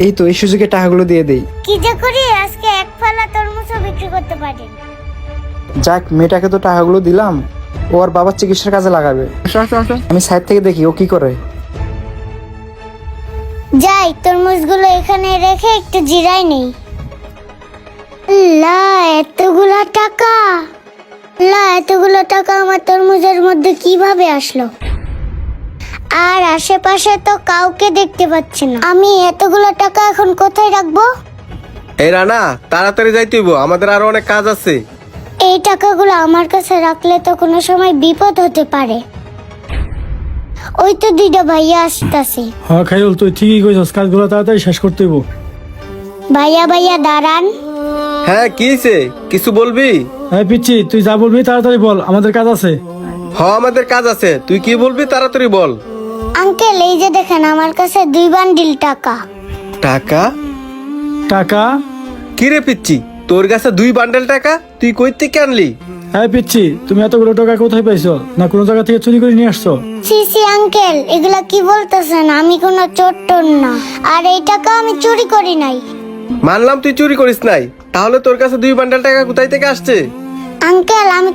এই তো এই সুযোগে টাকাগুলো দিয়ে দেই। কি যে করি, আজকে এক ফালা তরমুজও বিক্রি করতে পারি। যাক, মেয়েটাকে তো টাকাগুলো দিলাম, ও আর বাবার চিকিৎসার কাজে লাগাবে। আমি সাইড থেকে দেখি ও কি করে। যাই, তরমুজগুলো এখানে রেখে একটু জিরাই নেই। এতগুলা টাকা! এতগুলো টাকা আমার তরমুজের মধ্যে কিভাবে আসলো? আর আশেপাশে তো কাউকে দেখতে পাচ্ছি না। আমি এতগুলো টাকা এখন কোথায় রাখবো? এই রানা, তাড়াতাড়ি যাইতে হইব, আমাদের আরো অনেক কাজ আছে। এই টাকাগুলো আমার কাছে রাখলে তো কোনো সময় বিপদ হতে পারে। ওই তো দুইটা ভাইয়া আসতেছে। হ্যাঁ খাইল, তুই ঠিকই কইছস, কাজগুলো তাড়াতাড়ি শেষ করতে হইব। ভাইয়া দাঁড়ান। হ্যাঁ, কি হইছে? কিছু বলবি? হ্যাঁ পিচ্ছি, তুই যা বলবি তাড়াতাড়ি বল, আমাদের কাজ আছে। আমাদের কাজ আছে, তুই কি বলবি তাড়াতাড়ি বল। আঙ্কেল, এই যে দেখেন, আমার কাছে 2 বান্ডিল টাকা। টাকা? টাকা? কি রে পিচ্ছি, তোর কাছে 2 বান্ডেল টাকা? তুই কই থেকে আনলি? হ্যাঁ পিচ্ছি, তুমি এতগুলো টাকা কোথায় পাইছো? না কোনো জায়গা থেকে চুরি করে নিয়ে আসছো? সিসি আঙ্কেল, এগুলা কি বলতেছেন? আমি কোনো চোর টোর না, আর এই টাকা আমি চুরি করি নাই। মানলাম তুই চুরি করিস নাই, তাহলে তোর কাছে 2 বান্ডেল টাকা কোথায় থেকে আসছে? আঙ্কেল, আমি